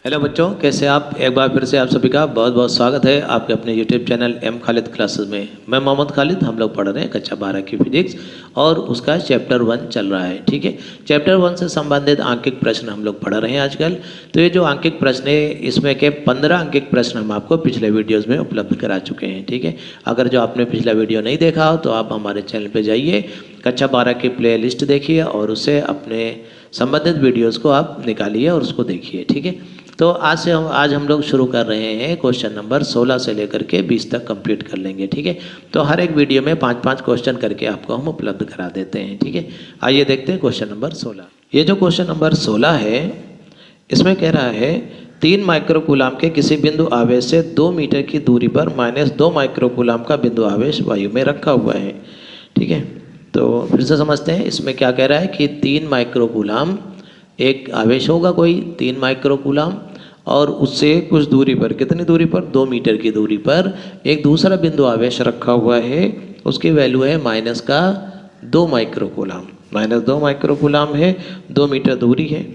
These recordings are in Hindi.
हेलो बच्चों, कैसे आप। एक बार फिर से आप सभी का बहुत बहुत स्वागत है आपके अपने YouTube channel M Khalid classes में। मैं मोहम्मद खालिद। हम लोग पढ़ रहे हैं कक्षा 12 की फिजिक्स और उसका चैप्टर 1 चल रहा है। ठीक है, चैप्टर 1 से संबंधित आंकिक प्रश्न हम लोग पढ़ रहे हैं आजकल। तो ये जो आंकिक प्रश्न है, इसमें के 15 आंकिक प्रश्न हम आपको पिछले वीडियोज़ में उपलब्ध करा चुके हैं। ठीक है, अगर जो आपने पिछला वीडियो नहीं देखा हो तो आप हमारे चैनल पर जाइए, कक्षा 12 की प्ले लिस्ट देखिए और उससे अपने संबंधित वीडियोज़ को आप निकालिए और उसको देखिए। ठीक है, तो आज हम लोग शुरू कर रहे हैं क्वेश्चन नंबर 16 से लेकर के 20 तक कंप्लीट कर लेंगे। ठीक है, तो हर एक वीडियो में 5-5 क्वेश्चन करके आपको हम उपलब्ध करा देते हैं। ठीक है, आइए देखते हैं क्वेश्चन नंबर 16। ये जो क्वेश्चन नंबर 16 है, इसमें कह रहा है 3 माइक्रोकूलाम के किसी बिंदु आवेश से 2 मीटर की दूरी पर -2 माइक्रोकूलाम का बिंदु आवेश वायु में रखा हुआ है। ठीक है, तो फिर से समझते हैं इसमें क्या कह रहा है कि 3 माइक्रोकूलाम एक आवेश होगा, कोई 3 माइक्रोकूलाम, और उससे कुछ दूरी पर, कितनी दूरी पर, 2 मीटर की दूरी पर एक दूसरा बिंदु आवेश रखा हुआ है। उसकी वैल्यू है -2 माइक्रोकूलाम। -2 माइक्रोकूलाम है, 2 मीटर दूरी है।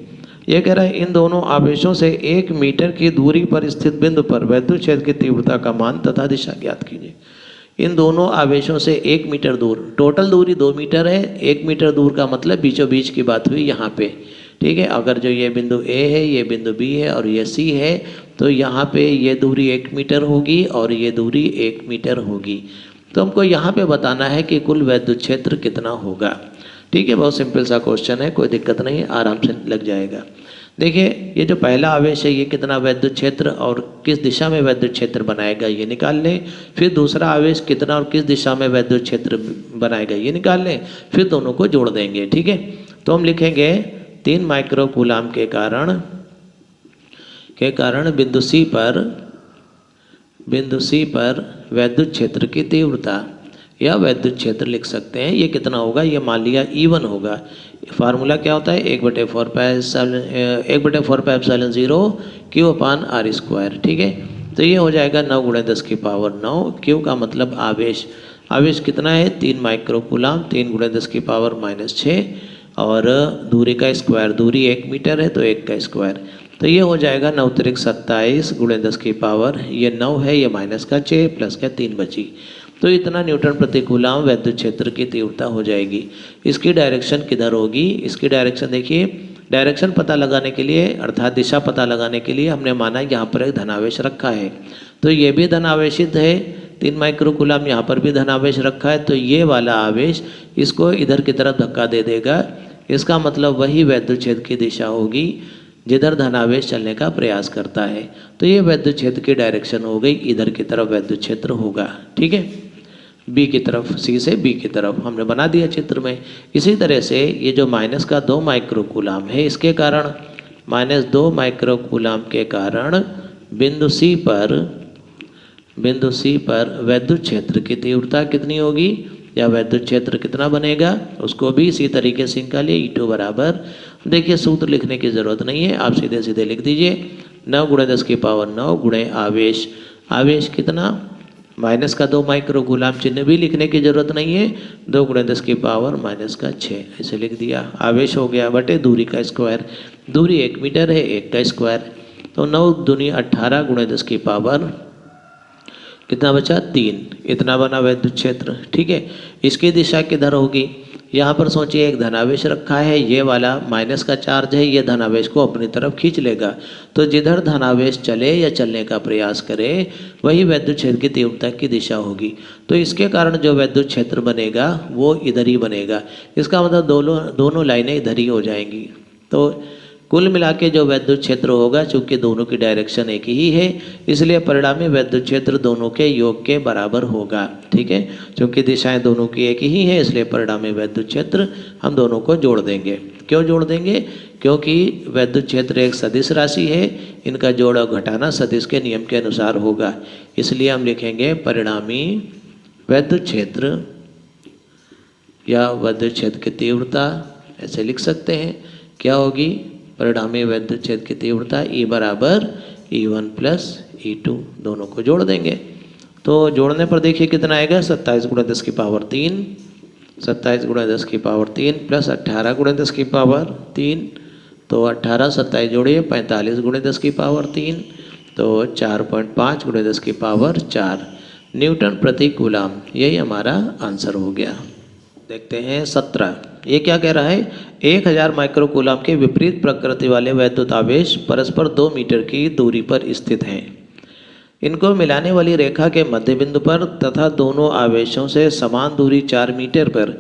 यह कह रहा है इन दोनों आवेशों से 1 मीटर की दूरी पर स्थित बिंदु पर वैद्युत क्षेत्र की तीव्रता का मान तथा दिशा ज्ञात कीजिए। इन दोनों आवेशों से 1 मीटर दूर, टोटल दूरी 2 मीटर है। 1 मीटर दूर का मतलब बीचों बीच की बात हुई यहाँ पे। ठीक है, अगर जो ये बिंदु ए है, ये बिंदु बी है और ये सी है, तो यहाँ पे ये दूरी 1 मीटर होगी और ये दूरी 1 मीटर होगी। तो हमको यहाँ पे बताना है कि कुल वैद्युत क्षेत्र कितना होगा। ठीक है, बहुत सिंपल सा क्वेश्चन है, कोई दिक्कत नहीं है, आराम से लग जाएगा। देखिए, ये जो पहला आवेश है ये कितना वैद्युत क्षेत्र और किस दिशा में वैद्युत क्षेत्र बनाएगा ये निकाल लें। फिर दूसरा आवेश कितना और किस दिशा में वैद्युत क्षेत्र बनाएगा ये निकाल लें। फिर दोनों को जोड़ देंगे। ठीक है, तो हम लिखेंगे 3 माइक्रोकूलाम के कारण बिंदु सी पर वैद्युत क्षेत्र की तीव्रता या वैद्युत क्षेत्र लिख सकते हैं। ये कितना होगा, ये मान लिया E1 होगा। फार्मूला क्या होता है, 1/4 पाई एप्सिलॉन 0 Q/r²। ठीक है, तो ये हो जाएगा 9 × 10⁹। Q का मतलब आवेश, आवेश कितना है, 3 माइक्रोकूलाम, 3 × 10⁻⁻⁶, और दूरी का स्क्वायर, दूरी 1 मीटर है तो 1 का स्क्वायर, तो ये हो जाएगा 9 × 27 × 10⁻, ये 9 है, ये -6 प्लस का 3 बची, तो इतना न्यूटन प्रति कूलाम वैद्युत क्षेत्र की तीव्रता हो जाएगी। इसकी डायरेक्शन किधर होगी, इसकी डायरेक्शन देखिए, डायरेक्शन पता लगाने के लिए अर्थात दिशा पता लगाने के लिए हमने माना यहाँ पर एक धनावेश रखा है, तो ये भी धनावेशित है। 3 माइक्रोकूलाम यहाँ पर भी धनावेश रखा है, तो ये वाला आवेश इसको इधर की तरफ धक्का दे देगा। इसका मतलब वही वैद्युत क्षेत्र की दिशा होगी जिधर धनावेश चलने का प्रयास करता है। तो ये वैद्युत क्षेत्र की डायरेक्शन हो गई, इधर की तरफ वैद्युत क्षेत्र होगा। ठीक है, बी की तरफ, सी से बी की तरफ हमने बना दिया चित्र में। इसी तरह से ये जो -2 माइक्रोकूलाम है, इसके कारण -2 माइक्रोकूलाम के कारण बिंदु सी पर वैद्युत क्षेत्र की तीव्रता कितनी होगी या वैद्युत क्षेत्र कितना बनेगा, उसको भी इसी तरीके से निकालिए। E2 बराबर, देखिए सूत्र लिखने की ज़रूरत नहीं है, आप सीधे सीधे लिख दीजिए 9 × 10⁻9 गुणे आवेश, आवेश कितना, -2 माइक्रोकूलाम, चिन्ह भी लिखने की ज़रूरत नहीं है, 2 × 10⁻⁻6 ऐसे लिख दिया। आवेश हो गया बटे दूरी का स्क्वायर, दूरी 1 मीटर है, 1 का स्क्वायर, तो 9 दूनी 18 × 10⁻, कितना बचा, 3, इतना बना वैद्युत क्षेत्र। ठीक है, इसकी दिशा किधर होगी, यहाँ पर सोचिए एक धनावेश रखा है, ये वाला माइनस का चार्ज है, ये धनावेश को अपनी तरफ खींच लेगा, तो जिधर धनावेश चले या चलने का प्रयास करे वही वैद्युत क्षेत्र की तीव्रता की दिशा होगी। तो इसके कारण जो वैद्युत क्षेत्र बनेगा वो इधर ही बनेगा। इसका मतलब दोनों लाइनें इधर ही हो जाएंगी। तो कुल मिला के जो वैद्युत क्षेत्र होगा, चूँकि दोनों की डायरेक्शन एक ही है, इसलिए परिणामी वैद्युत क्षेत्र दोनों के योग के बराबर होगा। ठीक है, चूँकि दिशाएं दोनों की एक ही है, इसलिए परिणामी वैद्युत क्षेत्र हम दोनों को जोड़ देंगे। क्यों जोड़ देंगे, क्योंकि वैद्युत क्षेत्र एक सदिश राशि है, इनका जोड़ और घटाना सदिश के नियम के अनुसार होगा। इसलिए हम लिखेंगे परिणामी वैद्युत क्षेत्र या वैद्युत क्षेत्र की तीव्रता, ऐसे लिख सकते हैं, क्या होगी, परिणामी वैद्युत क्षेत्र की तीव्रता E बराबर E1 + E2, दोनों को जोड़ देंगे। तो जोड़ने पर देखिए कितना आएगा, 27 × 10⁻3 प्लस 18 × 10⁻3 तो 18 27 जोड़िए 45 गुणे 10 की पावर 3, तो 4.5 गुणे 10 की पावर 4 न्यूटन प्रति कूलाम। यही हमारा आंसर हो गया। देखते हैं 17। ये क्या कह रहा है? 1000 माइक्रो कूलाम के विपरीत प्रकृति वाले वैद्युत आवेश परस्पर 2 मीटर की दूरी पर स्थित हैं। इनको मिलाने वाली रेखा के मध्य बिंदु पर तथा दोनों आवेशों से समान दूरी 4 मीटर पर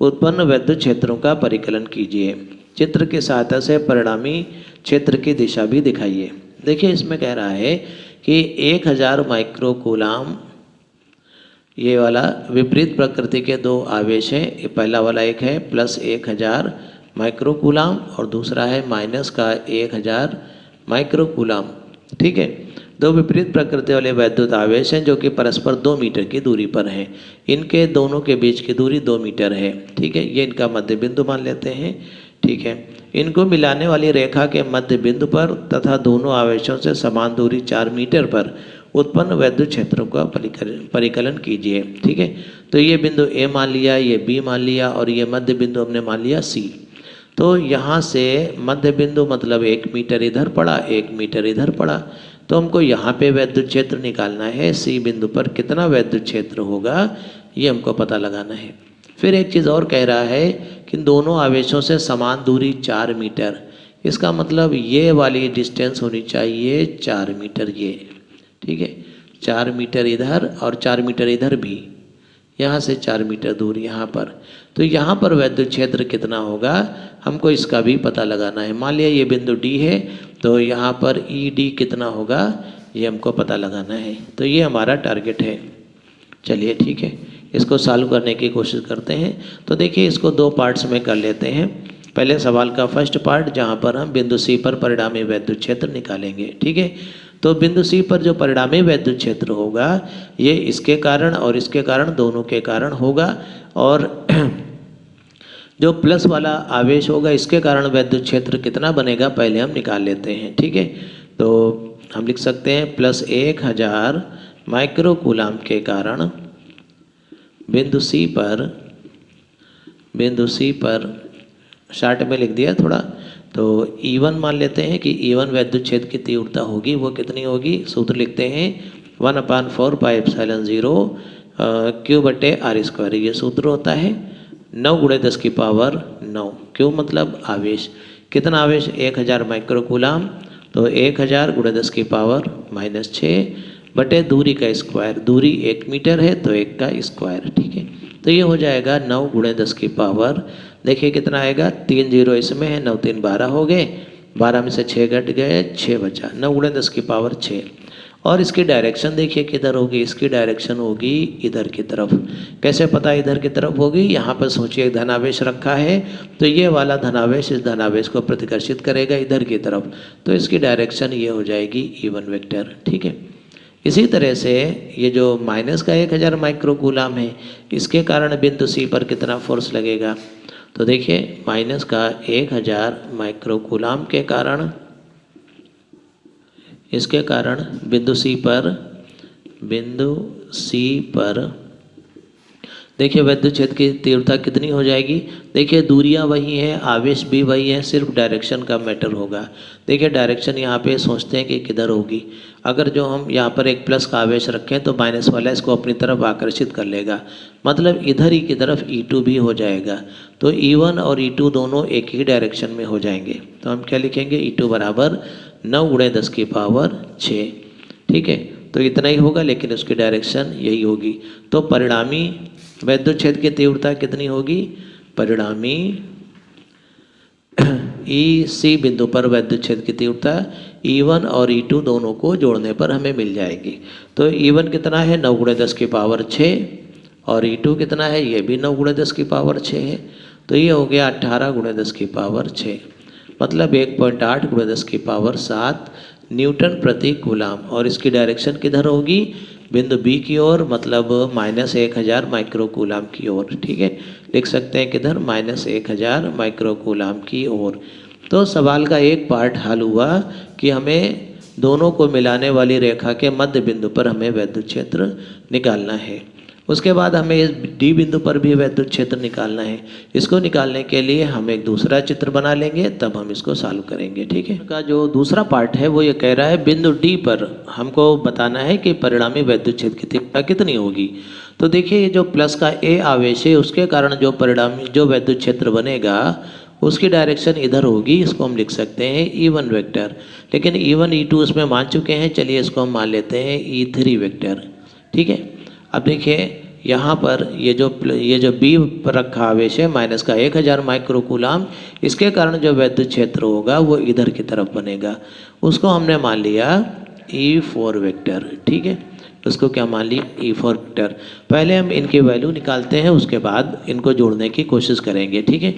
उत्पन्न वैद्युत क्षेत्रों का परिकलन कीजिए। चित्र की सहायता से परिणामी क्षेत्र की दिशा भी दिखाइए। देखिए इसमें कह रहा है कि 1000 माइक्रो कूलाम, ये वाला विपरीत प्रकृति के दो आवेश हैं। पहला वाला एक है प्लस 1000 माइक्रो कूलाम और दूसरा है माइनस का 1000 माइक्रो कूलाम। ठीक है, दो विपरीत प्रकृति वाले वैद्युत आवेश हैं जो कि परस्पर 2 मीटर की दूरी पर हैं। इनके दोनों के बीच की दूरी 2 मीटर है। ठीक है, ये इनका मध्य बिंदु मान लेते हैं। ठीक है, इनको मिलाने वाली रेखा के मध्य बिंदु पर तथा दोनों आवेशों से समान दूरी 4 मीटर पर उत्पन्न वैद्युत क्षेत्रों का परिकलन कीजिए। ठीक है, तो ये बिंदु ए मान लिया, ये बी मान लिया और ये मध्य बिंदु हमने मान लिया सी। तो यहाँ से मध्य बिंदु मतलब 1 मीटर इधर पड़ा, 1 मीटर इधर पड़ा, तो हमको यहाँ पे वैद्युत क्षेत्र निकालना है। सी बिंदु पर कितना वैद्युत क्षेत्र होगा ये हमको पता लगाना है। फिर एक चीज़ और कह रहा है कि दोनों आवेशों से समान दूरी 4 मीटर। इसका मतलब ये वाली डिस्टेंस होनी चाहिए 4 मीटर ये। ठीक है, 4 मीटर इधर और 4 मीटर इधर भी, यहाँ से 4 मीटर दूर यहाँ पर। तो यहाँ पर वैद्युत क्षेत्र कितना होगा हमको इसका भी पता लगाना है। मान लिया ये बिंदु डी है, तो यहाँ पर ई डी कितना होगा ये हमको पता लगाना है। तो ये हमारा टारगेट है। चलिए ठीक है, इसको सॉल्व करने की कोशिश करते हैं। तो देखिए इसको 2 पार्ट्स में कर लेते हैं। पहले सवाल का फर्स्ट पार्ट जहाँ पर हम बिंदु सी पर परिणामी वैद्युत क्षेत्र निकालेंगे। ठीक है, तो बिंदु सी पर जो परिणामी वैद्युत क्षेत्र होगा ये इसके कारण और इसके कारण दोनों के कारण होगा, और जो प्लस वाला आवेश होगा इसके कारण वैद्युत क्षेत्र कितना बनेगा पहले हम निकाल लेते हैं। ठीक है, तो हम लिख सकते हैं प्लस 1000 माइक्रो कूलाम के कारण बिंदु सी पर शार्ट में लिख दिया थोड़ा, तो E1 मान लेते हैं कि E1 वैद्युत क्षेत्र की तीव्रता होगी। वो कितनी होगी? सूत्र लिखते हैं 1/4 पाई एप्सिलॉन 0 Q/r²। ये सूत्र होता है 9 गुणे 10 की पावर 9। क्यों मतलब आवेश, कितना आवेश? 1000 माइक्रो कूलाम, तो 1000 गुणे 10 की पावर -6 बटे दूरी का स्क्वायर। दूरी 1 मीटर है तो 1 का स्क्वायर। ठीक है, तो ये हो जाएगा 9 गुणे 10 की पावर, देखिए कितना आएगा, 3 जीरो इसमें है, 9 3 12 हो गए, 12 में से 6 घट गए, 6 बचा, 9 गुणे 10 की पावर 6। और इसकी डायरेक्शन देखिए किधर होगी, इसकी डायरेक्शन होगी इधर की तरफ। कैसे पता इधर की तरफ होगी? यहाँ पर सोचिए धनावेश रखा है, तो ये वाला धनावेश इस धनावेश को प्रतिकर्षित करेगा इधर की तरफ, तो इसकी डायरेक्शन ये हो जाएगी E1 वेक्टर। ठीक है, इसी तरह से ये जो माइनस का 1000 माइक्रो कूलाम है इसके कारण बिंदु सी पर कितना फोर्स लगेगा? तो देखिए माइनस का 1000 माइक्रो कूलाम के कारण, इसके कारण बिंदु सी पर देखिए वैद्युत क्षेत्र की तीव्रता कितनी हो जाएगी? देखिए दूरियां वही हैं, आवेश भी वही है, सिर्फ डायरेक्शन का मैटर होगा। देखिए डायरेक्शन यहाँ पे सोचते हैं कि किधर होगी। अगर जो हम यहाँ पर एक प्लस का आवेश रखें तो माइनस वाला इसको अपनी तरफ आकर्षित कर लेगा, मतलब इधर ही की तरफ E2 भी हो जाएगा। तो E1 और E2 दोनों एक ही डायरेक्शन में हो जाएंगे। तो हम क्या लिखेंगे? E2 बराबर 9 गुणे 10 की पावर 6। ठीक है, तो इतना ही होगा लेकिन उसकी डायरेक्शन यही होगी। तो परिणामी वैद्युत क्षेत्र की तीव्रता कितनी होगी? परिणामी सी बिंदु पर वैद्युत क्षेत्र की तीव्रता E1 और E2 दोनों को जोड़ने पर हमें मिल जाएगी। तो E1 कितना है? 9 गुणे 10 की पावर 6, और E2 कितना है? ये भी 9 गुणे 10 की पावर 6 है। तो ये हो गया 18 गुणे 10 की पावर 6, मतलब 1.8 गुणे 10 की पावर 7 न्यूटन प्रति कूलाम। और इसकी डायरेक्शन किधर होगी? बिंदु बी की ओर, मतलब -1000 माइक्रो कूलाम की ओर। ठीक है, लिख सकते हैं किधर? -1000 माइक्रो कूलाम की ओर। तो सवाल का एक पार्ट हल हुआ कि हमें दोनों को मिलाने वाली रेखा के मध्य बिंदु पर हमें वैद्युत क्षेत्र निकालना है। उसके बाद हमें इस डी बिंदु पर भी वैद्युत क्षेत्र निकालना है। इसको निकालने के लिए हम एक दूसरा चित्र बना लेंगे, तब हम इसको सॉल्व करेंगे। ठीक है, का जो दूसरा पार्ट है वो ये कह रहा है बिंदु डी पर हमको बताना है कि परिणामी वैद्युत क्षेत्र की तीव्रता कितनी होगी। तो देखिए ये जो प्लस का ए आवेश है उसके कारण जो परिणामी जो वैद्युत क्षेत्र बनेगा उसकी डायरेक्शन इधर होगी। इसको हम लिख सकते हैं E1 वेक्टर, लेकिन E1 E2 उसमें मान चुके हैं, चलिए इसको हम मान लेते हैं E3 वेक्टर। ठीक है, अब देखिए यहाँ पर ये जो बी पर रखा आवेश है माइनस का 1000 माइक्रो कूलाम, इसके कारण जो वैद्युत क्षेत्र होगा वो इधर की तरफ बनेगा। उसको हमने मान लिया E4 वेक्टर। ठीक है, उसको क्या मान लिया E4 वेक्टर। पहले हम इनकी वैल्यू निकालते हैं, उसके बाद इनको जोड़ने की कोशिश करेंगे। ठीक है,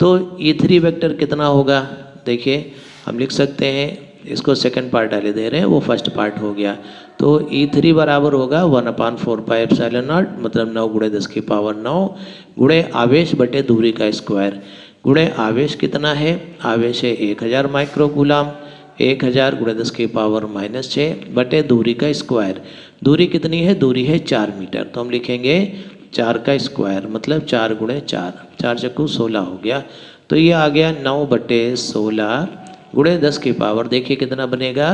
तो E3 वेक्टर कितना होगा, देखिए हम लिख सकते हैं, इसको सेकंड पार्ट डाले दे रहे हैं, वो फर्स्ट पार्ट हो गया। तो E3 बराबर होगा 1/4 पाई एप्सिलॉन नॉट, मतलब 9 × 10 की पावर 9 गुणे आवेश बटे दूरी का स्क्वायर। गुणे आवेश कितना है, आवेश है 1000 माइक्रो कूलाम, 1000 × 10 की पावर -6 बटे दूरी का स्क्वायर। दूरी कितनी है, दूरी है 4 मीटर, तो हम लिखेंगे 4 का स्क्वायर, मतलब 4 × 4, 4 चक्कू 16 हो गया। तो ये आ गया 9/16 गुणे 10 की पावर, देखिए कितना बनेगा,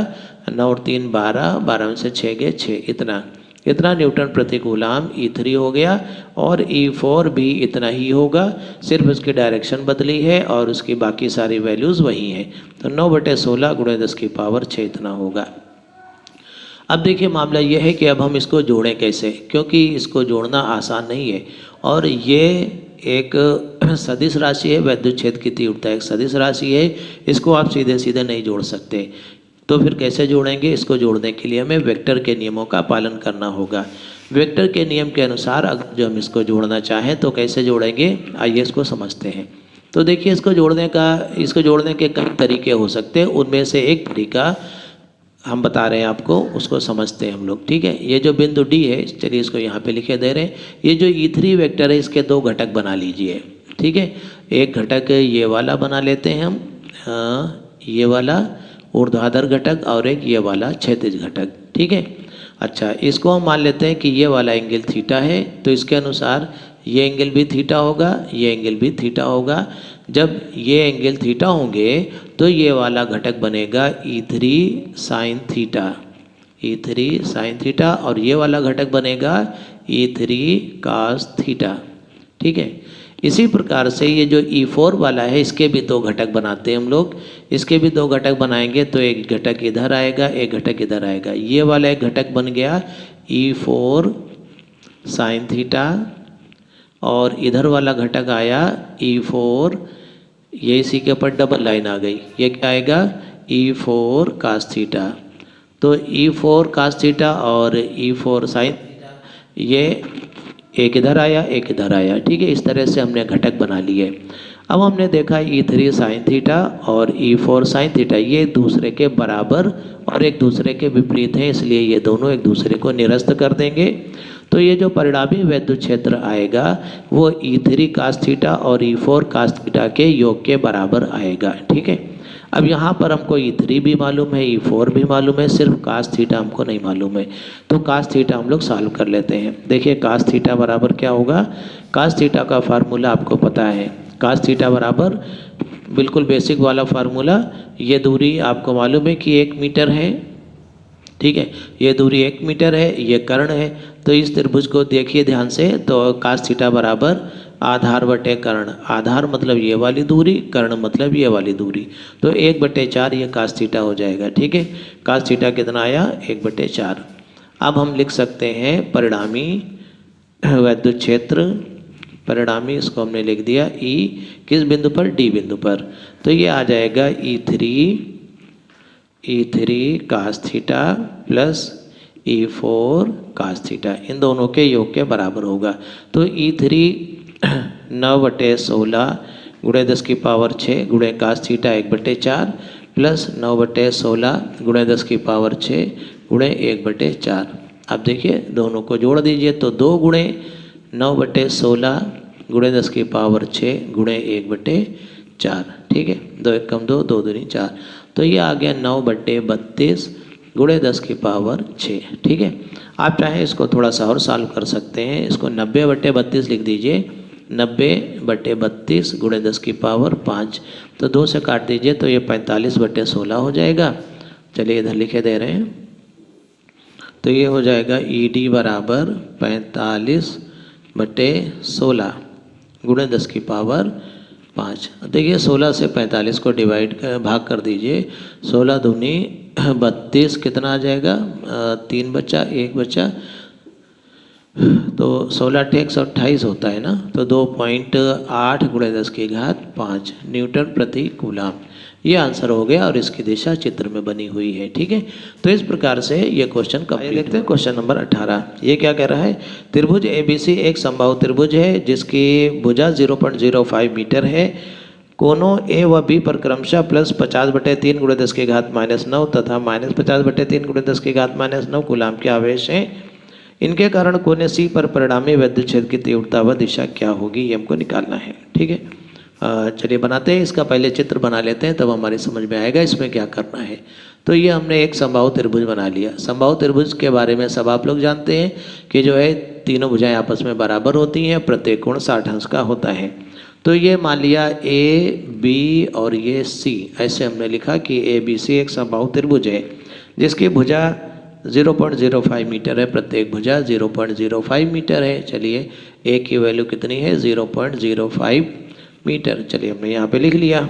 9 और 3 12, 12 में से 6 गए 6, इतना न्यूटन प्रति कूलाम E3 हो गया। और E4 भी इतना ही होगा, सिर्फ उसकी डायरेक्शन बदली है और उसकी बाकी सारी वैल्यूज़ वही हैं। तो 9/16 गुणे 10 की पावर 6 इतना होगा। अब देखिए मामला ये है कि अब हम इसको जोड़ें कैसे, क्योंकि इसको जोड़ना आसान नहीं है और ये एक सदिश राशि है, वैद्युत क्षेत्र की तीव्रता एक सदिश राशि है, इसको आप सीधे सीधे नहीं जोड़ सकते। तो फिर कैसे जोड़ेंगे, इसको जोड़ने के लिए हमें वेक्टर के नियमों का पालन करना होगा। वेक्टर के नियम के अनुसार अगर जो हम इसको जोड़ना चाहें तो कैसे जोड़ेंगे, आइए इसको समझते हैं। तो देखिए इसको जोड़ने के कई तरीके हो सकते हैं, उनमें से एक तरीका हम बता रहे हैं आपको, उसको समझते हैं हम लोग। ठीक है, ये जो बिंदु डी है, चलिए इसको यहाँ पे लिखे दे रहे हैं। ये जो E3 वेक्टर है इसके 2 घटक बना लीजिए। ठीक है, एक घटक ये वाला बना लेते हैं हम, ये वाला ऊर्ध्वाधर घटक, और एक ये वाला क्षैतिज घटक। ठीक है, अच्छा इसको हम मान लेते हैं कि ये वाला एंगल थीटा है, तो इसके अनुसार ये एंगल भी थीटा होगा, ये एंगल भी थीटा होगा। जब ये एंगल थीटा होंगे तो ये वाला घटक बनेगा E3 sine theta, E3 sine theta, और ये वाला घटक बनेगा E3 कास थीटा। ठीक है, इसी प्रकार से ये जो E4 वाला है इसके भी 2 घटक बनाते हैं हम लोग। इसके भी 2 घटक बनाएंगे, तो एक घटक इधर आएगा, एक घटक इधर आएगा। ये वाला एक घटक बन गया E4 साइन थीटा, और इधर वाला घटक आया E4, ये इसी के ऊपर डबल लाइन आ गई, ये क्या आएगा E4 कास थीटा। तो E4 कास थीटा और E4 साइन थीटा, ये एक इधर आया एक इधर आया। ठीक है, इस तरह से हमने घटक बना लिए। अब हमने देखा E3 साइन थीटा और E4 साइन थीटा ये एक दूसरे के बराबर और एक दूसरे के विपरीत हैं, इसलिए ये दोनों एक दूसरे को निरस्त कर देंगे। तो ये जो परिणामी वैद्युत क्षेत्र आएगा वो E3 कास थीटा और E4 कास थीटा के योग के बराबर आएगा। ठीक है, अब यहाँ पर हमको E3 भी मालूम है, E4 भी मालूम है, सिर्फ कास थीटा हमको नहीं मालूम है। तो कास थीटा हम लोग सॉल्व कर लेते हैं। देखिए कास थीटा बराबर क्या होगा, कास थीटा का फार्मूला आपको पता है, कास थीटा बराबर बिल्कुल बेसिक वाला फार्मूला, ये दूरी आपको मालूम है कि 1 मीटर है। ठीक है, ये दूरी 1 मीटर है, ये कर्ण है। तो इस त्रिभुज को देखिए ध्यान से, तो कास थीटा बराबर आधार बटे कर्ण, आधार मतलब ये वाली दूरी, कर्ण मतलब ये वाली दूरी, तो 1/4 ये कास थीटा हो जाएगा। ठीक है, कास थीटा कितना आया 1/4। अब हम लिख सकते हैं परिणामी वैद्युत क्षेत्र, परिणामी इसको हमने लिख दिया E किस बिंदु पर, D बिंदु पर। तो ये आ जाएगा E3 cos theta plus E4 cos theta, इन दोनों के योग के बराबर होगा। तो E3 9/16 गुणे 10 की पावर 6 गुणे कास थीटा 1/4 प्लस 9/16 गुणे 10 की पावर 6 गुणे 1/4। अब देखिए दोनों को जोड़ दीजिए, तो 2 गुणे 9/16 गुणे 10 की पावर 6 गुणे 1/4। ठीक है, 2 1 कम 2, 2 दूनी 4, तो ये आ गया 9/32 गुणे 10 की पावर 6। ठीक है, आप चाहें इसको थोड़ा सा और सॉल्व कर सकते हैं। इसको 90/32 लिख दीजिए। 90/32 गुणे 10 की पावर 5, तो 2 से काट दीजिए तो ये 45/16 हो जाएगा। चलिए इधर लिखे दे रहे हैं, तो ये हो जाएगा ED बराबर 45/16 गुणे 10 की पावर 5। देखिए 16 से 45 को भाग कर दीजिए। 16 दूनी 32, कितना आ जाएगा? 3 बचा, 1 बचा, तो 16 × 128 होता है ना, तो 2.8 गुणे 10 की घात 5 न्यूटन प्रति कूलाम। ये आंसर हो गया और इसकी दिशा चित्र में बनी हुई है। ठीक है, तो इस प्रकार से ये क्वेश्चन कंप्लीट। देखते हैं क्वेश्चन नंबर 18। ये क्या कह रहा है? त्रिभुज ABC एक समबाहु त्रिभुज है जिसकी भुजा 0.05 मीटर है। कोनों A व B पर क्रमशः +50/3 गुणे 10 की घात -9 तथा -50/3 गुणे 10 की घात -9 कूलाम के आवेश हैं। इनके कारण कोने C पर परिणामी विद्युत क्षेत्र की तीव्रता व दिशा क्या होगी, ये हमको निकालना है। ठीक है, चलिए बनाते हैं। इसका पहले चित्र बना लेते हैं, तब हमारी समझ में आएगा इसमें क्या करना है। तो ये हमने एक समबाहु त्रिभुज बना लिया। समबाहु त्रिभुज के बारे में सब आप लोग जानते हैं कि जो है तीनों भुजाएं आपस में बराबर होती हैं, प्रत्येक कोण 60 अंश का होता है। तो ये मान लिया A, B और ये C, ऐसे हमने लिखा कि ABC एक समबाहु त्रिभुज है जिसकी भुजा 0.05 मीटर है, प्रत्येक भुजा 0.05 मीटर है। चलिए A की वैल्यू कितनी है? 0.05 मीटर। चलिए हमने यहाँ पे लिख लिया।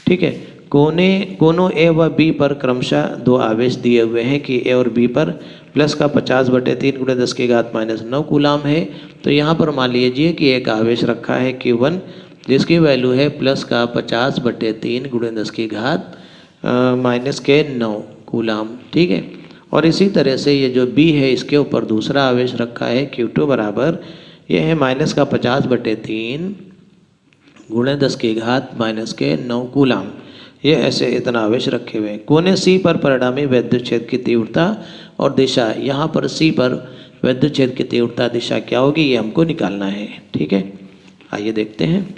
ठीक है, कोनों A व B पर क्रमशः 2 आवेश दिए हुए हैं कि A और B पर प्लस का 50/3 गुणे 10 की घात -9 कूलाम है। तो यहाँ पर मान लीजिए कि एक आवेश रखा है Q1 जिसकी वैल्यू है प्लस का 50/3 गुणे 10 की घात -9 कूलाम। ठीक है, और इसी तरह से ये जो B है इसके ऊपर दूसरा आवेश रखा है Q2 बराबर, ये है -50/3 गुणे 10 की घात -9 कूलाम। ये ऐसे इतना आवेश रखे हुए हैं। कोने C पर परिणामी विद्युत क्षेत्र की तीव्रता और दिशा, यहाँ पर C पर विद्युत क्षेत्र की तीव्रता दिशा क्या होगी, ये हमको निकालना है। ठीक है, आइए देखते हैं।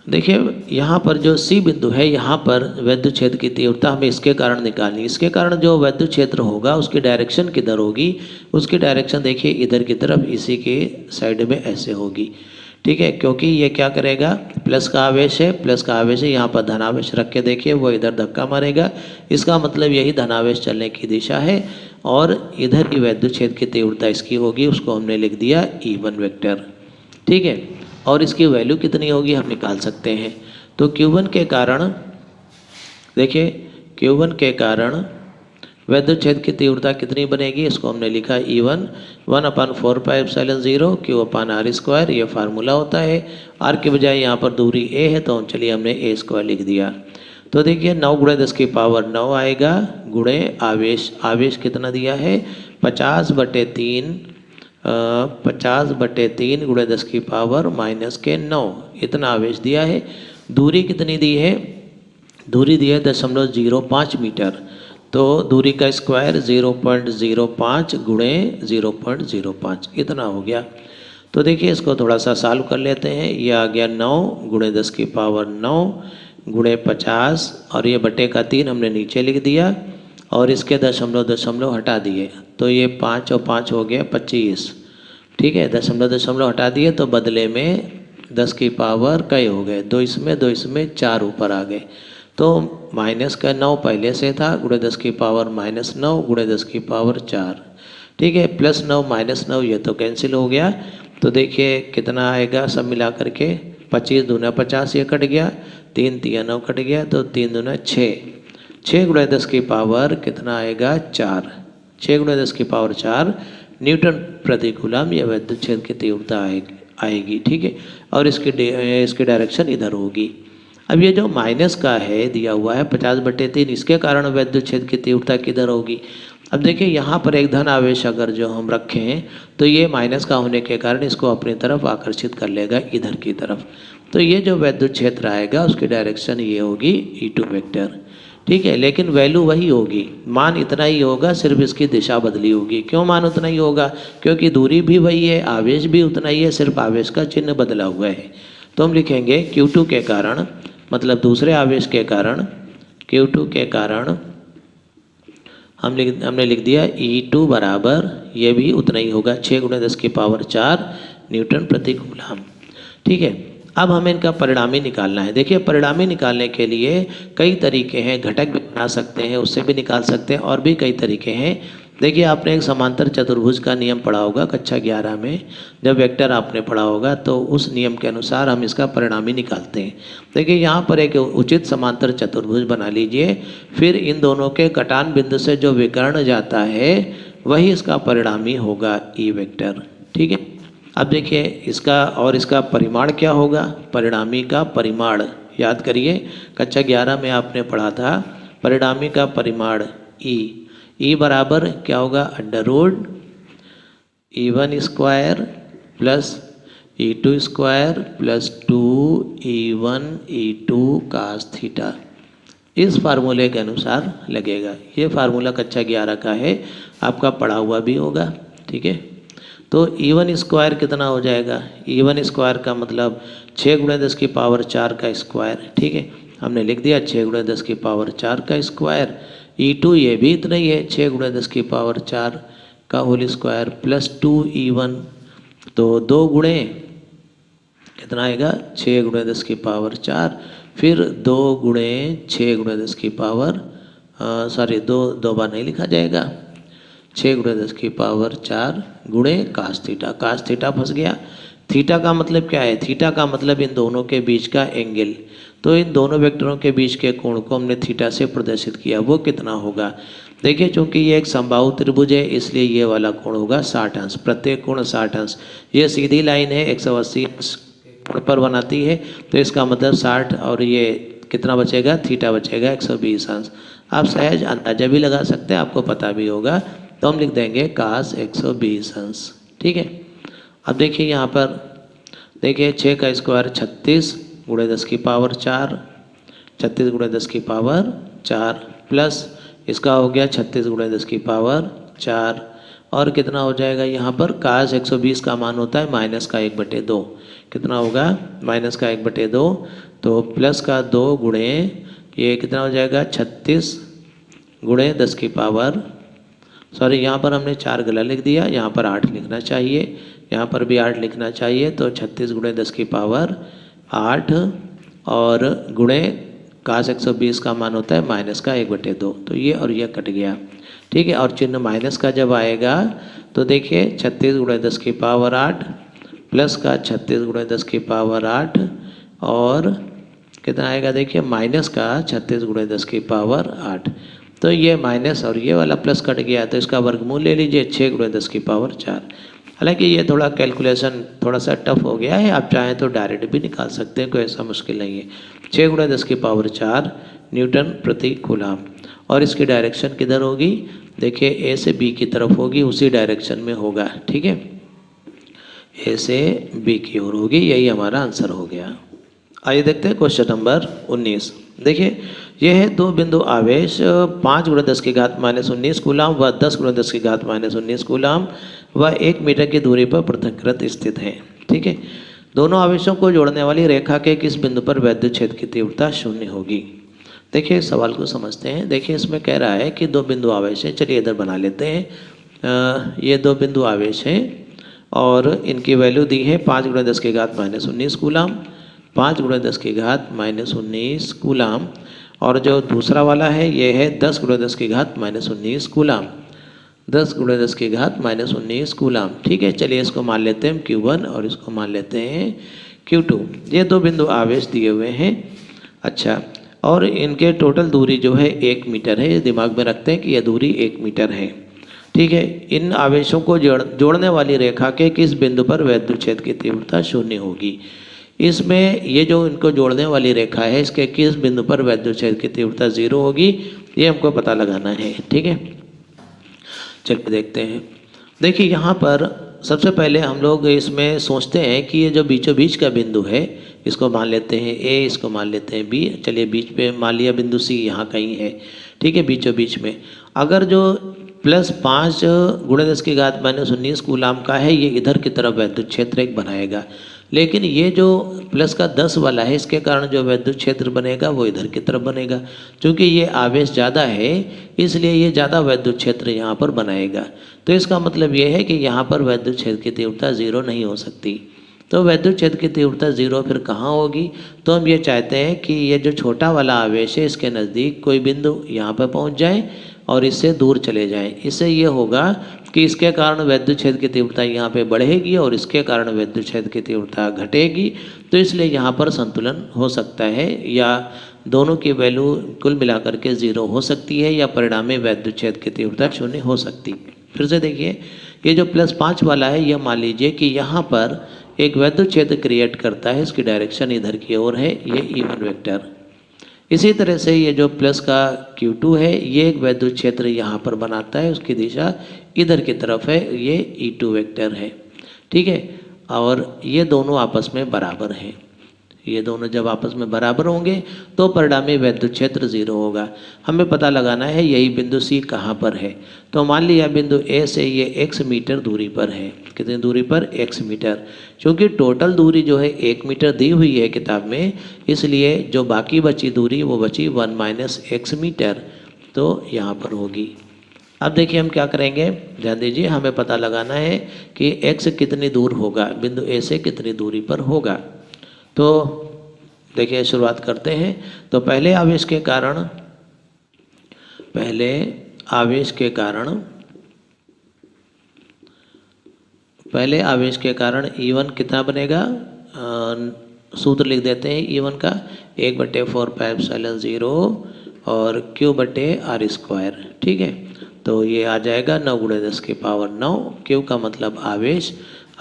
देखिए यहाँ पर जो C बिंदु है, यहाँ पर विद्युत क्षेत्र की तीव्रता हमें इसके कारण निकालनी। इसके कारण जो विद्युत क्षेत्र होगा उसकी डायरेक्शन किधर होगी? उसकी डायरेक्शन देखिए इधर की तरफ, इसी के साइड में ऐसे होगी। ठीक है, क्योंकि ये क्या करेगा? प्लस का आवेश है, प्लस का आवेश है, यहाँ पर धनावेश रख के देखिए वो इधर धक्का मारेगा। इसका मतलब यही धनावेश चलने की दिशा है और इधर की विद्युत क्षेत्र की तीव्रता इसकी होगी, उसको हमने लिख दिया E1 वेक्टर। ठीक है, और इसकी वैल्यू कितनी होगी हम निकाल सकते हैं। तो Q1 के कारण, देखिए Q1 के कारण विद्युत क्षेत्र की तीव्रता कितनी बनेगी, इसको हमने लिखा E1 1/4πε0 Q/r²। ये फार्मूला होता है। R के बजाय यहाँ पर दूरी A है तो चलिए हमने A² लिख दिया। तो देखिए 9 गुणे 10 की पावर 9 आएगा गुणे आवेश। आवेश कितना दिया है? 50/3 गुणे 10 की पावर -9, इतना आवेश दिया है। दूरी कितनी दी है? दूरी दी है 0.05 मीटर। तो दूरी का स्क्वायर 0.05 गुणे 0.05, इतना हो गया। तो देखिए इसको थोड़ा सा सॉल्व कर लेते हैं। ये आ गया 9 गुणे 10 की पावर 9 गुणे 50 और ये बटे का 3 हमने नीचे लिख दिया और इसके दशमलव हटा दिए। तो ये 5 और 5 हो गया 25। ठीक है, दशमलव हटा दिए तो बदले में 10 की पावर कई हो गए, 2 इसमें 4 ऊपर आ गए। तो -9 पहले से था, गुणे 10 की पावर -9 गुणे 10 की पावर 4। ठीक है, +9 -9 ये तो कैंसिल हो गया। तो देखिए कितना आएगा सब मिला करके, 25 दूना 50 ये कट गया, 3 3 9 कट गया, तो 3 दूना 6, 6 गुणे 10 की पावर कितना आएगा 4, 6 गुणे 10 की पावर 4 न्यूटन प्रति कूलम ये विद्युत क्षेत्र की तीव्रता आएगी। ठीक है, और इसकी डायरेक्शन इधर होगी। अब ये जो माइनस का है दिया हुआ है 50/3, इसके कारण विद्युत क्षेत्र की तीव्रता किधर होगी? अब देखिए यहाँ पर एक धन आवेश अगर जो हम रखें हैं तो ये माइनस का होने के कारण इसको अपनी तरफ आकर्षित कर लेगा इधर की तरफ। तो ये जो विद्युत क्षेत्र आएगा उसकी डायरेक्शन ये होगी E2 वेक्टर। ठीक है, लेकिन वैल्यू वही होगी, मान इतना ही होगा, सिर्फ इसकी दिशा बदली होगी। क्यों मान उतना ही होगा? क्योंकि दूरी भी वही है, आवेश भी उतना ही है, सिर्फ आवेश का चिन्ह बदला हुआ है। तो हम लिखेंगे Q2 के कारण, मतलब दूसरे आवेश के कारण, Q2 के कारण हमने लिख दिया E2 बराबर, ये भी उतना ही होगा 6 × 10⁴ न्यूटन प्रति कूलम। ठीक है, अब हमें इनका परिणामी निकालना है। देखिए परिणामी निकालने के लिए कई तरीके हैं, घटक भी बना सकते हैं, उससे भी निकाल सकते हैं, और भी कई तरीके हैं। देखिए आपने एक समांतर चतुर्भुज का नियम पढ़ा होगा कक्षा 11 में, जब वेक्टर आपने पढ़ा होगा तो उस नियम के अनुसार हम इसका परिणामी निकालते हैं। देखिए यहाँ पर एक उचित समांतर चतुर्भुज बना लीजिए, फिर इन दोनों के कटान बिंदु से जो विकर्ण जाता है वही इसका परिणामी होगा ई वेक्टर। ठीक है, अब देखिए इसका परिमाण क्या होगा, परिणामी का परिमाण याद करिए, कक्षा 11 में आपने पढ़ा था परिणामी का परिमाण ई बराबर क्या होगा, √E1² plus E2² plus 2E1E2 cos theta, इस फार्मूले के अनुसार लगेगा। ये फार्मूला कक्षा 11 का है, आपका पढ़ा हुआ भी होगा। ठीक है, तो E1² कितना हो जाएगा, E1² का मतलब 6 × 10⁴ का स्क्वायर। ठीक है, हमने लिख दिया 6 × 10⁴ का स्क्वायर। E2 ये भी इतना ही है, 6 × 10⁴ का होल स्क्वायर प्लस 2E1, तो 2 गुणे कितना आएगा 6 × 10⁴, फिर 2 गुणे 6 × 10⁴, सॉरी दो बार नहीं लिखा जाएगा, 6 × 10⁴ गुणे cos थीटा। cos थीटा फंस गया। थीटा का मतलब क्या है, थीटा का मतलब इन दोनों के बीच का एंगल। तो इन दोनों वेक्टरों के बीच के कोण को हमने थीटा से प्रदर्शित किया, वो कितना होगा। देखिए चूंकि ये एक समबाहु त्रिभुज है इसलिए ये वाला कोण होगा 60 अंश, प्रत्येक कोण 60 अंश। ये सीधी लाइन है 180 अंश पर बनाती है, तो इसका मतलब 60 और ये कितना बचेगा, थीटा बचेगा 120 अंश। आप सहज अंदाजा भी लगा सकते हैं, आपको पता भी होगा, तो हम लिख देंगे cos 120 अंश। ठीक है, अब देखिए यहाँ पर देखिए 6 का स्क्वायर 36 × 10⁴, 36 × 10⁴ प्लस इसका हो गया 36 × 10⁴, और कितना हो जाएगा यहाँ पर cos 120 का मान होता है माइनस का 1/2, कितना होगा माइनस का 1/2, तो प्लस का 2 गुणे ये कितना हो जाएगा 36 × 10⁴, सॉरी यहाँ पर हमने 4 गलत लिख दिया, यहाँ पर 8 लिखना चाहिए, यहाँ पर भी 8 लिखना चाहिए। तो 36 × 10⁴ और गुणे cos 120 का मान होता है माइनस का 1/2, तो ये और ये कट गया। ठीक है, और चिन्ह माइनस का जब आएगा तो देखिए 36 × 10⁴ प्लस का 36 × 10⁴, और कितना आएगा देखिए माइनस का 36 × 10⁴। तो ये माइनस और ये वाला प्लस कट गया, तो इसका वर्गमूल ले लीजिए 6 × 10⁴। हालांकि ये थोड़ा कैलकुलेशन थोड़ा सा टफ हो गया है, आप चाहें तो डायरेक्ट भी निकाल सकते हैं, कोई ऐसा मुश्किल नहीं है। 6 × 10⁴ न्यूटन प्रति कूलम, और इसकी डायरेक्शन किधर होगी, देखिए ए से बी की तरफ होगी, उसी डायरेक्शन में होगा। ठीक है, ए से बी की ओर होगी, यही हमारा आंसर हो गया। आइए देखते हैं क्वेश्चन नंबर 19। देखिए यह है 2 बिंदु आवेश 5 × 10⁻19 कूलम व 10 × 10⁻19 कूलम व 1 मीटर की दूरी पर पृथककृत स्थित हैं। ठीक है, दोनों आवेशों को जोड़ने वाली रेखा के किस बिंदु पर वैद्युत क्षेत्र की तीव्रता 0 होगी। देखिए इस सवाल को समझते हैं। देखिए इसमें कह रहा है कि 2 बिंदु आवेश हैं, चलिए इधर बना लेते हैं। ये 2 बिंदु आवेश हैं और इनकी वैल्यू दी है 5 × 10⁻19 कूलम, 5 × 10⁻19 कूलम, और जो दूसरा वाला है ये है 10 × 10⁻19 कूलम, 10 × 10⁻19 कूलम। ठीक है, चलिए इसको मान लेते हैं Q1 और इसको मान लेते हैं Q2। ये 2 बिंदु आवेश दिए हुए हैं। अच्छा, और इनके टोटल दूरी जो है 1 मीटर है, ये दिमाग में रखते हैं कि यह दूरी 1 मीटर है। ठीक है, इन आवेशों को जोड़ने वाली रेखा के किस बिंदु पर वैद्युत क्षेत्र की तीव्रता 0 होगी। इसमें ये जो इनको जोड़ने वाली रेखा है इसके किस बिंदु पर वैद्युत क्षेत्र की तीव्रता 0 होगी, ये हमको पता लगाना है। ठीक है, चलिए देखते हैं। देखिए यहाँ पर सबसे पहले हम लोग इसमें सोचते हैं कि ये जो बीचों बीच का बिंदु है इसको मान लेते हैं A, इसको मान लेते हैं B। चलिए बीच पे मान लिया बिंदु C यहाँ कहीं है। ठीक है, बीचों बीच में अगर जो +5 × 10⁻⁻19 कूलाम का है, ये इधर की तरफ वैद्युत क्षेत्र एक बनाएगा। लेकिन ये जो प्लस का 10 वाला है, इसके कारण जो विद्युत क्षेत्र बनेगा वो इधर की तरफ बनेगा। क्योंकि ये आवेश ज़्यादा है इसलिए ये ज़्यादा विद्युत क्षेत्र यहाँ पर बनाएगा। तो इसका मतलब ये है कि यहाँ पर विद्युत क्षेत्र की तीव्रता 0 नहीं हो सकती। तो विद्युत क्षेत्र की तीव्रता 0 फिर कहाँ होगी? तो हम ये चाहते हैं कि ये जो छोटा वाला आवेश है इसके नज़दीक कोई बिंदु यहाँ पर पहुँच जाए और इससे दूर चले जाएं। इससे ये होगा कि इसके कारण विद्युत क्षेत्र की तीव्रता यहाँ पे बढ़ेगी और इसके कारण विद्युत क्षेत्र की तीव्रता घटेगी। तो इसलिए यहाँ पर संतुलन हो सकता है, या दोनों की वैल्यू कुल मिलाकर के 0 हो सकती है, या परिणामी विद्युत क्षेत्र की तीव्रता 0 हो सकती है। फिर से देखिए, ये जो +5 वाला है, यह मान लीजिए कि यहाँ पर एक विद्युत क्षेत्र क्रिएट करता है, इसकी डायरेक्शन इधर की ओर है, ये E1 वेक्टर। इसी तरह से ये जो प्लस का Q2 है, ये एक विद्युत क्षेत्र यहाँ पर बनाता है, उसकी दिशा इधर की तरफ है, ये E2 वेक्टर है। ठीक है, और ये दोनों आपस में बराबर हैं। ये दोनों जब आपस में बराबर होंगे तो परिणामी विद्युत क्षेत्र 0 होगा। हमें पता लगाना है यही बिंदु C कहाँ पर है। तो मान लिया बिंदु A से ये x मीटर दूरी पर है। कितनी दूरी पर? x metre. क्योंकि टोटल दूरी जो है 1 मीटर दी हुई है किताब में, इसलिए जो बाकी बची दूरी वो बची 1 - x मीटर, तो यहाँ पर होगी। अब देखिए हम क्या करेंगे, ध्यान दीजिए, हमें पता लगाना है कि x कितनी दूर होगा, बिंदु A से कितनी दूरी पर होगा। तो देखिए शुरुआत करते हैं। तो पहले आवेश के कारण E1 कितना बनेगा? सूत्र लिख देते हैं E1 का 1/4πε0 और Q/r²। ठीक है, तो ये आ जाएगा 9 × 10⁻9। Q का मतलब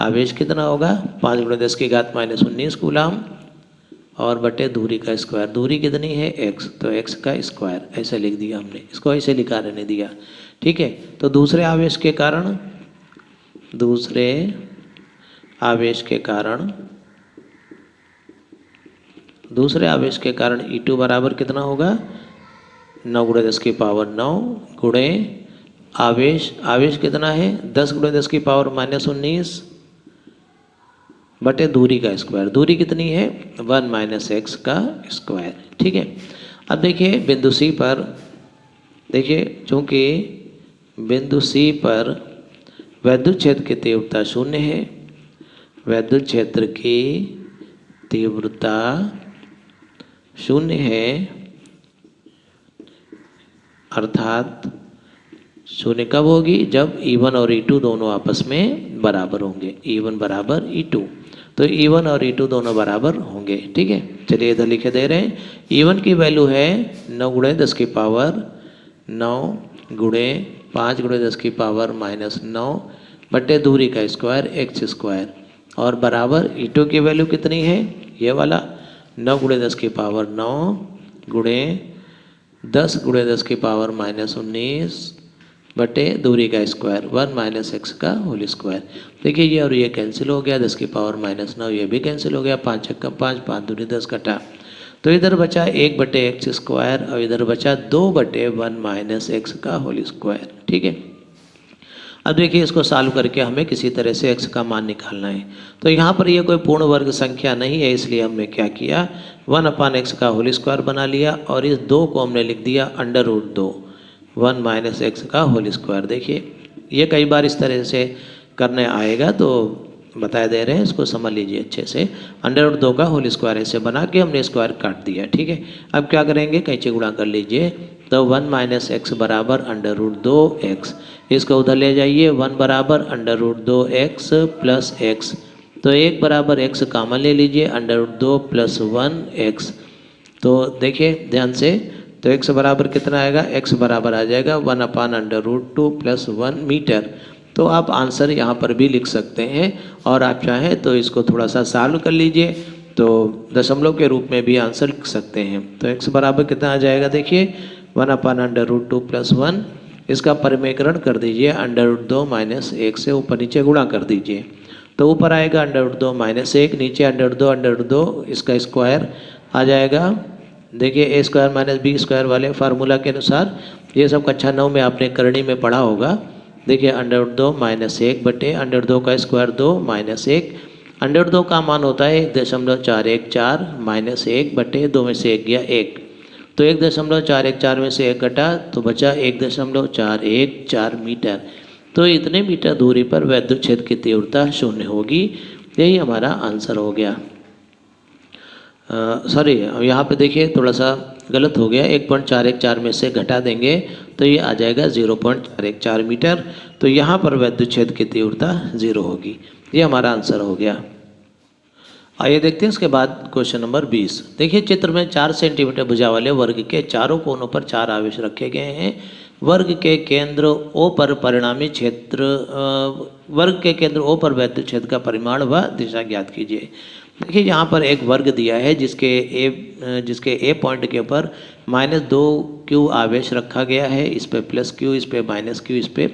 आवेश कितना होगा? 5 × 10⁻⁻19 कूलाम, और बटे दूरी का स्क्वायर। दूरी कितनी है? x, तो x का स्क्वायर ऐसे लिख दिया हमने, इसको ऐसे लिखा रहने दिया। ठीक है, तो दूसरे आवेश के कारण E2 बराबर कितना होगा? 9 × 10⁻9 गुणे आवेश कितना है? 10 × 10⁻⁻19 बटे दूरी का स्क्वायर। दूरी कितनी है? 1 - x का स्क्वायर। ठीक है, अब देखिए बिंदु C पर, देखिए चूँकि बिंदु C पर विद्युत क्षेत्र की तीव्रता 0 है, विद्युत क्षेत्र की तीव्रता 0 है, अर्थात 0 कब होगी? जब E1 और E2 दोनों आपस में बराबर होंगे। E1 बराबर E2, तो E1 और E2 दोनों बराबर होंगे। ठीक है, चलिए इधर लिखे दे रहे हैं। E1 की वैल्यू है 9 × 10⁻9 गुणे 5 × 10⁻⁻9 बटे दूरी का स्क्वायर x², और बराबर E2 की वैल्यू कितनी है? ये वाला 9 × 10⁻9 गुणे 10 × 10⁻⁻19 बटे दूरी का स्क्वायर 1 - x का होल स्क्वायर। देखिए ये और ये कैंसिल हो गया, 10⁻⁻9 ये भी कैंसिल हो गया, 5 × 5 5 दूनी 10 कटा, तो इधर बचा 1/x² और इधर बचा 2/1 - x का होल स्क्वायर। ठीक है, अब देखिए इसको सॉल्व करके हमें किसी तरह से x का मान निकालना है। तो यहाँ पर ये कोई पूर्ण वर्ग संख्या नहीं है, इसलिए हमने क्या किया, 1/x का होल स्क्वायर बना लिया और इस 2 को हमने लिख दिया √2, 1 - x का होल स्क्वायर। देखिए ये कई बार इस तरह से करने आएगा तो बता दे रहे हैं, इसको समझ लीजिए अच्छे से। √2 का होल स्क्वायर ऐसे बना के हमने स्क्वायर काट दिया। ठीक है, अब क्या करेंगे, कैंची गुणा कर लीजिए। तो 1 - x बराबर √2x, इसको उधर ले जाइए, 1 बराबर √2x प्लस x, तो 1 बराबर x कामन ले लीजिए, √2 + 1x। तो देखिए ध्यान से, तो x बराबर कितना आएगा? x बराबर आ जाएगा 1/√2 + 1 मीटर। तो आप आंसर यहाँ पर भी लिख सकते हैं, और आप चाहें तो इसको थोड़ा सा सॉल्व कर लीजिए, तो दशमलव के रूप में भी आंसर लिख सकते हैं। तो x बराबर कितना आ जाएगा? देखिए 1/√2 + 1, इसका परिमेयकरण कर दीजिए, √2 - 1 से ऊपर नीचे गुणा कर दीजिए, तो ऊपर आएगा √2 - 1, नीचे √2 इसका स्क्वायर आ जाएगा देखिए ए स्क्वायर माइनस बी स्क्वायर वाले फार्मूला के अनुसार ये सब कक्षा 9 में आपने करणी में पढ़ा होगा। देखिए √2 माइनस 1 बटे √2 का स्क्वायर 2 माइनस 1, √2 का मान होता है 1.414 माइनस 1 बटे 2 में से 1 गया 1, तो 1.414 में से 1 घटा तो बचा 1.414 मीटर। तो इतने मीटर दूरी पर वैद्युत क्षेत्र की तीव्रता 0 होगी। यही हमारा आंसर हो गया। सॉरी, यहाँ पे देखिए थोड़ा सा गलत हो गया, 1.414 में से घटा देंगे तो ये आ जाएगा 0.414 मीटर। तो यहाँ पर वैद्युत क्षेत्र की तीव्रता 0 होगी। ये हमारा आंसर हो गया। आइए देखते हैं इसके बाद क्वेश्चन नंबर 20। देखिए चित्र में 4 सेंटीमीटर भुजा वाले वर्ग के चारों कोनों पर 4 आवेश रखे गए हैं। वर्ग के केंद्र O पर परिणामी क्षेत्र वर्ग के केंद्र O पर वैद्युत क्षेत्र का परिमाण व दिशा ज्ञात कीजिए। देखिए यहाँ पर एक वर्ग दिया है जिसके A पॉइंट के ऊपर -2Q आवेश रखा गया है, इस पे +Q, इस पे -Q, इस पे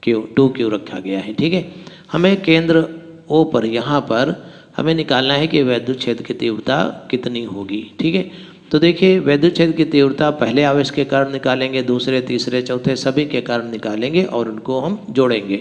+Q 2Q रखा गया है। ठीक है, हमें केंद्र O पर यहाँ पर हमें निकालना है कि वैद्युत क्षेत्र की तीव्रता कितनी होगी। ठीक है, तो देखिए वैद्युत क्षेत्र की तीव्रता पहले आवेश के कारण निकालेंगे, दूसरे तीसरे चौथे सभी के कारण निकालेंगे और उनको हम जोड़ेंगे।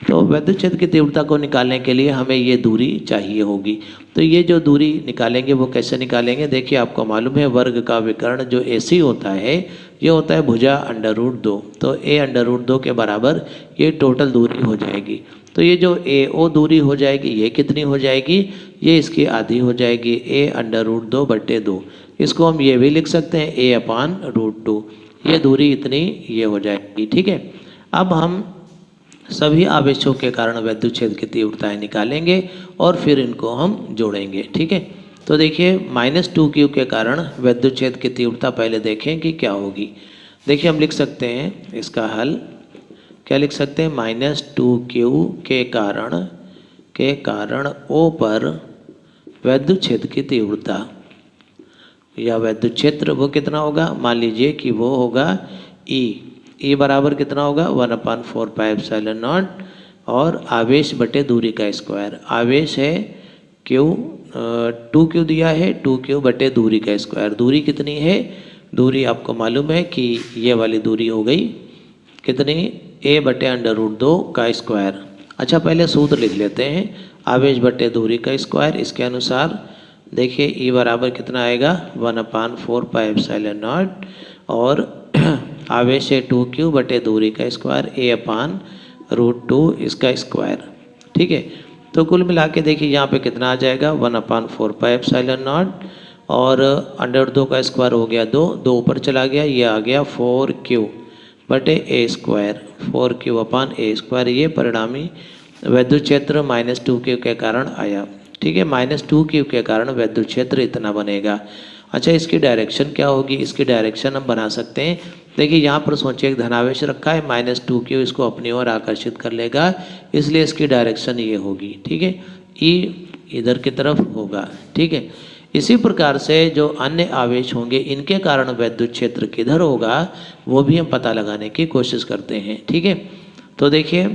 तो वैद्युत क्षेत्र की तीव्रता को निकालने के लिए हमें ये दूरी चाहिए होगी। तो ये जो दूरी निकालेंगे वो कैसे निकालेंगे? देखिए आपको मालूम है वर्ग का विकर्ण जो AC होता है ये होता है भुजा √2, तो A √2 के बराबर ये टोटल दूरी हो जाएगी। तो ये जो AO दूरी हो जाएगी ये कितनी हो जाएगी? ये इसकी आधी हो जाएगी, A √2 बटे 2। इसको हम ये भी लिख सकते हैं A/√2। ये दूरी इतनी ये हो जाएगी। ठीक है, अब हम सभी आवेशों के कारण वैद्युत क्षेत्र की तीव्रताएं निकालेंगे और फिर इनको हम जोड़ेंगे। ठीक है, तो देखिए -2Q के कारण वैद्युत क्षेत्र की तीव्रता पहले देखें कि क्या होगी। देखिए हम लिख सकते हैं इसका हल, क्या लिख सकते हैं? -2Q के कारण O पर वैद्युत क्षेत्र की तीव्रता या वैद्युत क्षेत्र वो कितना होगा? मान लीजिए कि वो होगा E बराबर कितना होगा? 1/4πε0 और आवेश बटे दूरी का स्क्वायर। आवेश है Q, 2Q दिया है, 2Q बटे दूरी का स्क्वायर। दूरी कितनी है? दूरी आपको मालूम है कि ये वाली दूरी हो गई कितनी? A बटे √2 का स्क्वायर। अच्छा पहले सूत्र लिख लेते हैं, आवेश बटे दूरी का स्क्वायर। इसके अनुसार देखिए E बराबर कितना आएगा? 1/4πε0 और आवेश है 2Q बटे दूरी का स्क्वायर A/√2 इसका स्क्वायर। ठीक है, तो कुल मिला के देखिए यहाँ पे कितना आ जाएगा? 1/4πε0 और √2 का स्क्वायर हो गया 2 ऊपर चला गया, ये आ गया 4Q बटे A², 4Q/A²। ये परिणामी वैद्युत क्षेत्र -2Q के कारण आया। ठीक है, -2Q के कारण वैद्युत क्षेत्र इतना बनेगा। अच्छा इसकी डायरेक्शन क्या होगी? इसकी डायरेक्शन हम बना सकते हैं। देखिए यहाँ पर सोचिए एक धनावेश रखा है, -2Q इसको अपनी ओर आकर्षित कर लेगा, इसलिए इसकी डायरेक्शन ये होगी। ठीक है, E इधर की तरफ होगा। ठीक है, इसी प्रकार से जो अन्य आवेश होंगे इनके कारण वैद्युत क्षेत्र किधर होगा वो भी हम पता लगाने की कोशिश करते हैं। ठीक है, तो देखिए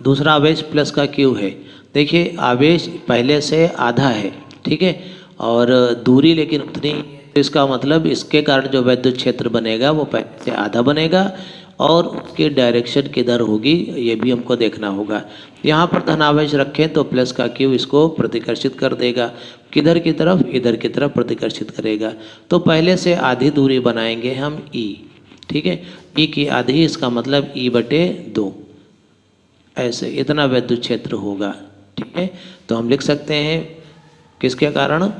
दूसरा आवेश प्लस का Q है। देखिए आवेश पहले से आधा है। ठीक है, और दूरी लेकिन उतनी, तो इसका मतलब इसके कारण जो वैद्युत क्षेत्र बनेगा वो पहले से आधा बनेगा और उसकी डायरेक्शन किधर होगी ये भी हमको देखना होगा। यहाँ पर धनावेश रखें तो प्लस का Q इसको प्रतिकर्षित कर देगा, किधर की तरफ? इधर की तरफ प्रतिकर्षित करेगा। तो पहले से आधी दूरी बनाएंगे हम E। ठीक है, E की आधी, इसका मतलब E बटे 2, ऐसे इतना वैद्युत क्षेत्र होगा। ठीक है, तो हम लिख सकते हैं किसके कारण?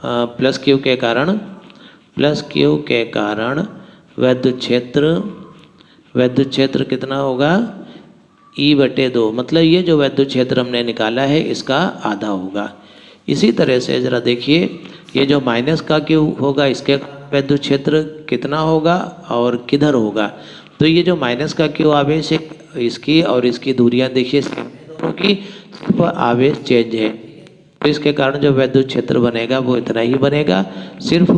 प्लस Q के कारण, प्लस Q के कारण वैद्युत क्षेत्र कितना होगा? E बटे 2, मतलब ये जो वैद्युत क्षेत्र हमने निकाला है इसका आधा होगा। इसी तरह से जरा देखिए ये जो माइनस का Q होगा इसके वैद्युत क्षेत्र कितना होगा और किधर होगा? तो ये जो माइनस का Q आवेश है इसकी और इसकी दूरियां देखिए दोनों की सिर्फ आवेश चेंज है, तो इसके कारण जो वैद्युत क्षेत्र बनेगा वो इतना ही बनेगा, सिर्फ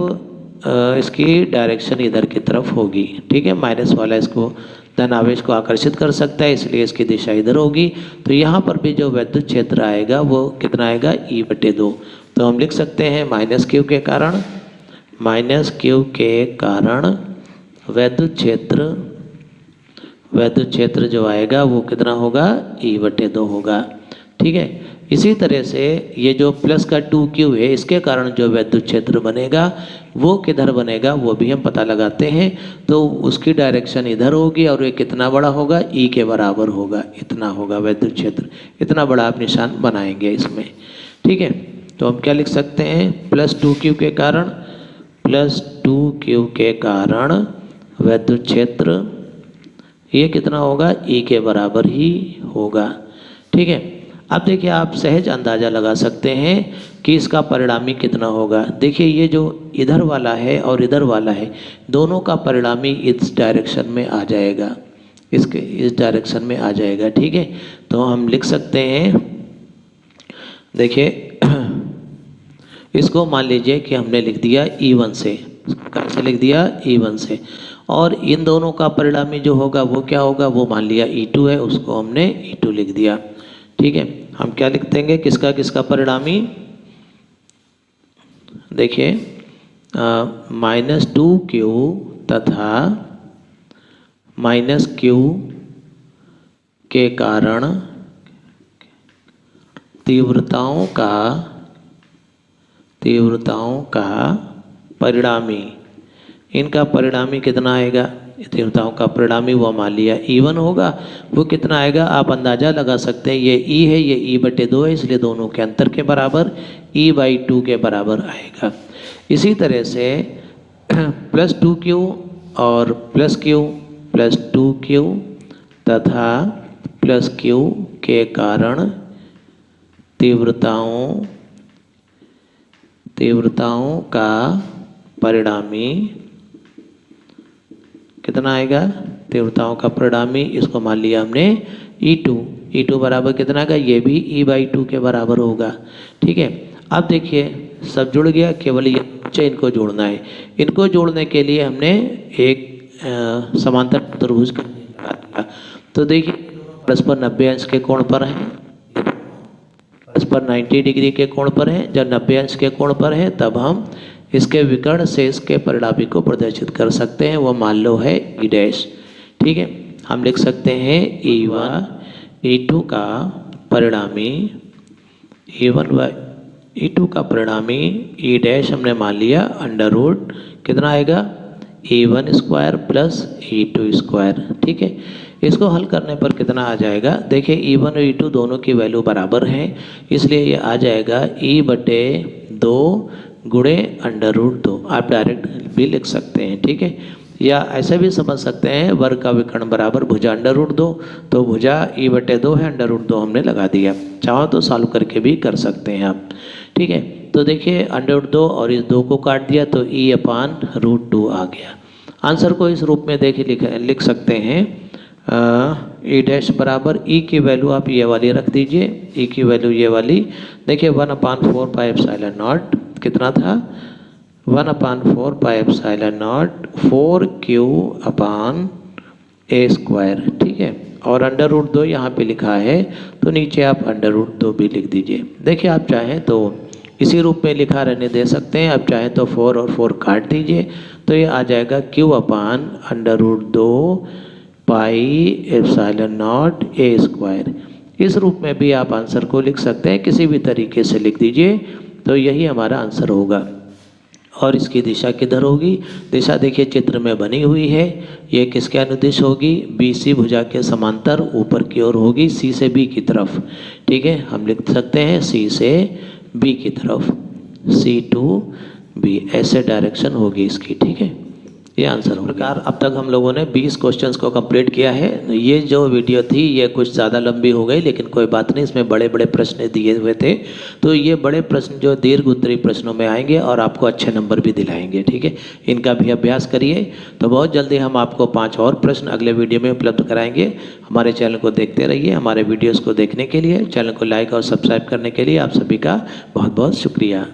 इसकी डायरेक्शन इधर की तरफ होगी। ठीक है, माइनस वाला इसको धन आवेश को आकर्षित कर सकता है इसलिए इसकी दिशा इधर होगी। तो यहाँ पर भी जो वैद्युत क्षेत्र आएगा वो कितना आएगा? E बटे 2। तो हम लिख सकते हैं -Q के कारण माइनस क्यू के कारण वैद्युत क्षेत्र जो आएगा वो कितना होगा, E/2 होगा। ठीक है, इसी तरह से ये जो प्लस का 2Q है इसके कारण जो वैद्युत क्षेत्र बनेगा वो किधर बनेगा वो भी हम पता लगाते हैं। तो उसकी डायरेक्शन इधर होगी और ये कितना बड़ा होगा, E के बराबर होगा, इतना होगा वैद्युत क्षेत्र। इतना बड़ा आप निशान बनाएंगे इसमें। ठीक है, तो हम क्या लिख सकते हैं, प्लस 2Q के कारण वैद्युत क्षेत्र ये कितना होगा, E के बराबर ही होगा। ठीक है, अब देखिए आप सहज अंदाज़ा लगा सकते हैं कि इसका परिणामी कितना होगा। देखिए ये जो इधर वाला है और इधर वाला है दोनों का परिणामी इस डायरेक्शन में आ जाएगा, इस डायरेक्शन में आ जाएगा। ठीक है, तो हम लिख सकते हैं, देखिए इसको मान लीजिए कि हमने लिख दिया E1 से, कैसे लिख दिया, E1 से, और इन दोनों का परिणामी जो होगा वो क्या होगा, वो मान लिया E2 है, उसको हमने E2 लिख दिया। ठीक है, हम क्या लिख देंगे, किसका परिणामी, देखिए -2Q तथा -Q के कारण तीव्रताओं का परिणामी, इनका परिणामी कितना आएगा, तीव्रताओं का परिणामी वो मान लिया E1 होगा, वो कितना आएगा आप अंदाज़ा लगा सकते हैं, ये E है, ये E/2 है, इसलिए दोनों के अंतर के बराबर E/2 के बराबर आएगा। इसी तरह से प्लस 2Q और प्लस प्लस 2Q तथा प्लस Q के कारण तीव्रताओं का परिणामी कितना आएगा, तीव्रताओं का परिणामी, इसको मान लिया हमने E2 बराबर कितना आएगा, ये भी E/2 के बराबर होगा। ठीक है, अब देखिए सब जुड़ गया, केवल ये इनको जोड़ना है। इनको जोड़ने के लिए हमने एक समांतर चतुर्भुज का लगा दिया। तो देखिए परस्पर 90 अंश के कोण पर हैं, परस्पर 90 डिग्री के कोण पर हैं। जब 90 अंश के कोण पर है तब हम इसके विकर्ण से इसके परिणामी को प्रदर्शित कर सकते हैं, वो मान लो है E'। ठीक है, हम लिख सकते हैं E2 का परिणामी, E2 का परिणामी E' हमने मान लिया अंडर रूट कितना आएगा, E1² प्लस E2²। ठीक है, इसको हल करने पर कितना आ जाएगा, देखिए E1 और E2 दोनों की वैल्यू बराबर हैं, इसलिए ये आ जाएगा E/2 गुणे √2। आप डायरेक्ट भी लिख सकते हैं। ठीक है, या ऐसे भी समझ सकते हैं, वर्ग का विकर्ण बराबर भुजा √2, तो भुजा E/2 है, √2 हमने लगा दिया। चाहो तो सॉल्व करके भी कर सकते हैं आप। ठीक है, तो देखिए √2 और इस 2 को काट दिया तो E/√2 आ गया। आंसर को इस रूप में देखिए लिख सकते हैं, E' बराबर E की वैल्यू आप ये वाली रख दीजिए, E की वैल्यू ये वाली, देखिए 1/4πε0 कितना था, 1/4πε0 4Q/A²। ठीक है, और √2 यहाँ पे लिखा है, तो नीचे आप √2 भी लिख दीजिए। देखिए आप चाहें तो इसी रूप में लिखा रहने दे सकते हैं, आप चाहें तो 4 और 4 काट दीजिए, तो ये आ जाएगा Q/√2 πε0A²। इस रूप में भी आप आंसर को लिख सकते हैं, किसी भी तरीके से लिख दीजिए, तो यही हमारा आंसर होगा। और इसकी दिशा किधर होगी, दिशा देखिए चित्र में बनी हुई है, ये किसके अनुदिश होगी, BC भुजा के समांतर ऊपर की ओर होगी, C से B की तरफ। ठीक है, हम लिख सकते हैं C से B की तरफ, C to B, ऐसे डायरेक्शन होगी इसकी। ठीक है, ये आंसर होगा। प्रकार अब तक हम लोगों ने 20 क्वेश्चंस को कंप्लीट किया है। ये जो वीडियो थी ये कुछ ज़्यादा लंबी हो गई, लेकिन कोई बात नहीं, इसमें बड़े बड़े प्रश्न दिए हुए थे, तो ये बड़े प्रश्न जो दीर्घ उत्तरी प्रश्नों में आएंगे और आपको अच्छे नंबर भी दिलाएंगे। ठीक है, इनका भी अभ्यास करिए। तो बहुत जल्दी हम आपको 5 और प्रश्न अगले वीडियो में उपलब्ध कराएंगे। हमारे चैनल को देखते रहिए। हमारे वीडियोज़ को देखने के लिए, चैनल को लाइक और सब्सक्राइब करने के लिए आप सभी का बहुत बहुत शुक्रिया।